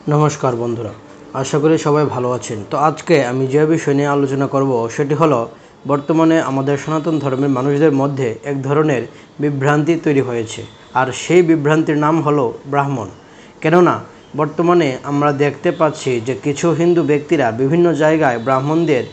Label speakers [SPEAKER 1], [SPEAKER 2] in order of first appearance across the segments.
[SPEAKER 1] নমস্কার বন্ধুরা, আশা করি সবাই ভালো আছেন। তো আজকে আমি যে বিষয় নিয়ে আলোচনা করব সেটি হলো বর্তমানে আমাদের সনাতন ধর্মের মানুষদের মধ্যে এক ধরনের বিভ্রান্তি তৈরি হয়েছে, আর সেই বিভ্রান্তির নাম হলো ব্রাহ্মণ। কেননা বর্তমানে আমরা দেখতে পাচ্ছি যে কিছু হিন্দু ব্যক্তিরা বিভিন্ন জায়গায় ব্রাহ্মণদের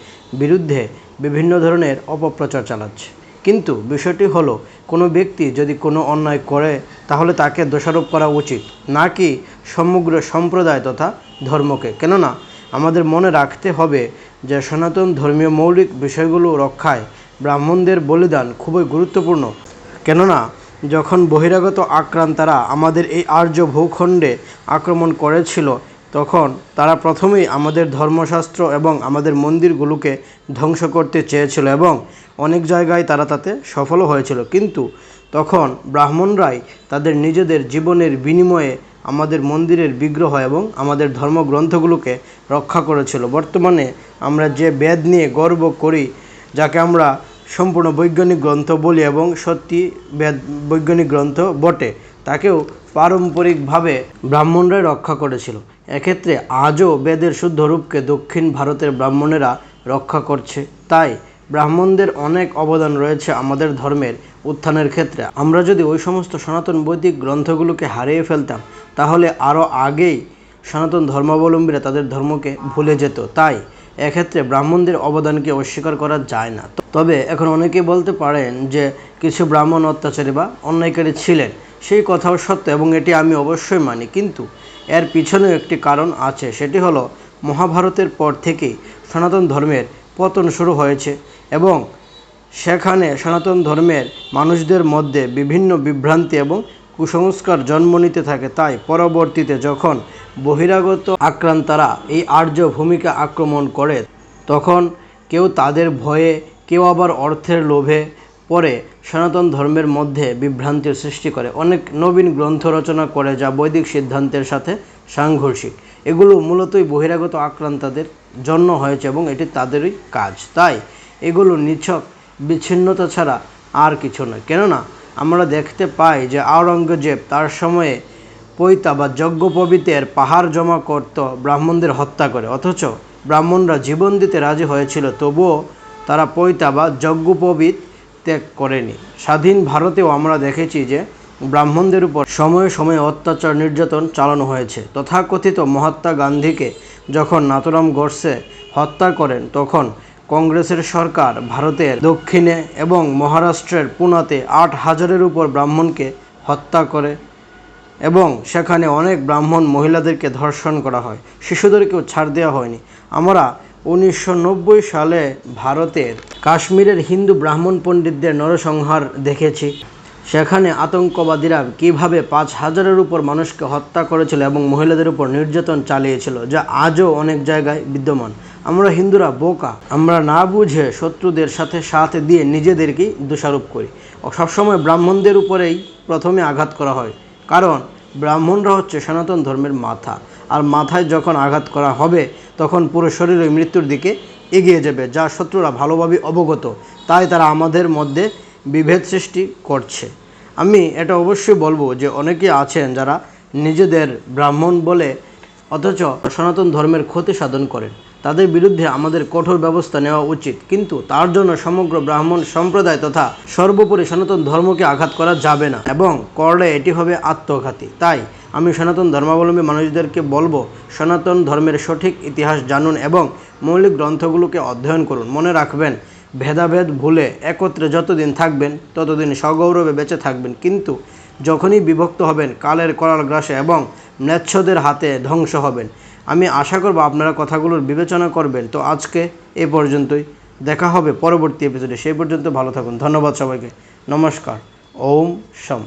[SPEAKER 1] বিরুদ্ধে বিভিন্ন ধরনের অপপ্রচার চালাচ্ছে। কিন্তু বিষয়টি হলো, কোনো ব্যক্তি যদি কোনো অন্যায় করে তাহলে তাকে দোষারোপ করা উচিত, নাকি সমগ্র সম্প্রদায় তথা ধর্মকে। কেননা আমাদের মনে রাখতে হবে যে সনাতন ধর্মীয় মৌলিক বিষয়গুলো রক্ষায় ব্রাহ্মণদের বলিদান খুবই গুরুত্বপূর্ণ। কেননা যখন বহিরাগত আক্রান্তারা আমাদের এই আর্য ভূখণ্ডে আক্রমণ করেছিল, তখন তারা প্রথমেই আমাদের ধর্মশাস্ত্র এবং আমাদের মন্দিরগুলোকে ধ্বংস করতে চেয়েছিল এবং অনেক জায়গায় তারা তাতে সফলও হয়েছিল। কিন্তু তখন ব্রাহ্মণরাই তাদের নিজেদের জীবনের বিনিময়ে আমাদের মন্দিরের বিগ্রহ এবং আমাদের ধর্মগ্রন্থগুলোকে রক্ষা করেছিল। বর্তমানে আমরা যে বেদ নিয়ে গর্ব করি, যাকে আমরা সম্পূর্ণ বৈজ্ঞানিক গ্রন্থ বলি এবং সত্যি বেদ বৈজ্ঞানিক গ্রন্থ বটে, তাকেও পারম্পরিকভাবে ব্রাহ্মণরাই রক্ষা করেছিল। এক্ষেত্রে আজও বেদের শুদ্ধ রূপকে দক্ষিণ ভারতের ব্রাহ্মণেরা রক্ষা করছে। তাই ব্রাহ্মণদের অনেক অবদান রয়েছে আমাদের ধর্মের উত্থানের ক্ষেত্রে। আমরা যদি ওই সমস্ত সনাতন বৈদিক গ্রন্থগুলোকে হারিয়ে ফেলতাম, তাহলে আরও আগেই সনাতন ধর্মাবলম্বীরা তাদের ধর্মকে ভুলে যেত। তাই এক্ষেত্রে ব্রাহ্মণদের অবদানকে অস্বীকার করা যায় না। তবে এখন অনেকেই বলতে পারেন যে কিছু ব্রাহ্মণ অত্যাচারী বা অন্যায়কারী ছিলেন, সেই কথাও সত্য এবং এটি আমি অবশ্যই মানি। কিন্তু এর পিছনেও একটি কারণ আছে, সেটি হলো মহাভারতের পর থেকেই সনাতন ধর্মের পতন শুরু হয়েছে এবং সেখানে সনাতন ধর্মের মানুষদের মধ্যে বিভিন্ন বিভ্রান্তি এবং কুসংস্কার জন্ম নিতে থাকে। তাই পরবর্তীতে যখন বহিরাগত আক্রান্তারা এই আর্য ভূমিকে আক্রমণ করে, তখন কেউ তাদের ভয়ে, কেউ আবার অর্থের লোভে পরে সনাতন ধর্মের মধ্যে বিভ্রান্তির সৃষ্টি করে অনেক নবীন গ্রন্থ রচনা করে, যা বৈদিক সিদ্ধান্তের সাথে সাংঘর্ষিক। এগুলো মূলতই বহিরাগত আক্রান্তাদের জন্য হয়েছে এবং এটি তাদেরই কাজ। তাই এগুলো নিছক বিচ্ছিন্নতা ছাড়া আর কিছু নয়। কেননা আমরা দেখতে পাই যে আওরঙ্গজেব তার সময়ে পৈতা বা যজ্ঞোপবীতের পাহাড় জমা করত ব্রাহ্মণদের হত্যা করে, অথচ ব্রাহ্মণরা জীবন দিতে রাজি হয়েছিল, তবুও তারা পৈতা বা যজ্ঞোপবীত ত্যাগ করেনি। স্বাধীন ভারতেও আমরা দেখেছি যে ব্রাহ্মণদের উপর সময়ে সময়ে অত্যাচার নির্যাতন চালানো হয়েছে। তথাকথিত মহাত্মা গান্ধীকে যখন নাথুরাম গোডসে হত্যা করেন, তখন কংগ্রেসের সরকার ভারতের দক্ষিণে এবং মহারাষ্ট্রের পুনাতে ৮,০০০-এর উপর ব্রাহ্মণকে হত্যা করে এবং সেখানে অনেক ব্রাহ্মণ মহিলাদেরকে ধর্ষণ করা হয়, শিশুদেরকেও ছাড় দেওয়া হয়নি। আমরা ১৯৯০ সালে ভারতের কাশ্মীরের হিন্দু ব্রাহ্মণ পণ্ডিতদের নরসংহার দেখেছি। সেখানে আতঙ্কবাদীরা কীভাবে ৫,০০০-এর উপর মানুষকে হত্যা করেছিল এবং মহিলাদের উপর নির্যাতন চালিয়েছিল, যা আজও অনেক জায়গায় বিদ্যমান। আমরা হিন্দুরা বোকা, আমরা না বুঝে শত্রুদের সাথে সাথ দিয়ে নিজেদেরকেই দোষারোপ করি। সবসময় ব্রাহ্মণদের উপরেই প্রথমে আঘাত করা হয়, কারণ ব্রাহ্মণরা হচ্ছে সনাতন ধর্মের মাথা, আর মাথায় যখন আঘাত করা হবে তখন পুরো শরীর ওই মৃত্যুর দিকে এগিয়ে যাবে, যা শত্রুরা ভালোভাবে অবগত। তাই তারা আমাদের মধ্যে বিভেদ সৃষ্টি করছে। আমি এটা অবশ্যই বলবো যে অনেকেই আছেন যারা নিজেদের ব্রাহ্মণ বলে অথচ সনাতন ধর্মের ক্ষতি সাধন করেন, তাদের বিরুদ্ধে আমাদের কঠোর ব্যবস্থা নেওয়া উচিত। কিন্তু তার জন্য সমগ্র ব্রাহ্মণ সম্প্রদায় তথা সর্বোপরি সনাতন ধর্মকে আঘাত করা যাবে না, এবং করলে এটি হবে আত্মঘাতী। তাই আমি সনাতন ধর্মাবলম্বী মানুষদেরকে বলবো, সনাতন ধর্মের সঠিক ইতিহাস জানুন এবং মৌলিক গ্রন্থগুলোকে অধ্যয়ন করুন। মনে রাখবেন, ভেদাভেদ ভুলে একত্রে যতদিন থাকবেন ততদিন সগৌরবে বেঁচে থাকবেন, কিন্তু যখনই বিভক্ত হবেন কালের করাল গ্রাসে এবং ম্লেচ্ছদের হাতে ধ্বংস হবেন। আমি আশা করব আপনারা কথাগুলোর বিবেচনা করবেন। তো আজকে এ পর্যন্তই, দেখা হবে পরবর্তী এপিসোডে। সেই পর্যন্ত ভালো থাকুন। ধন্যবাদ সবাইকে। নমস্কার। ওম শম।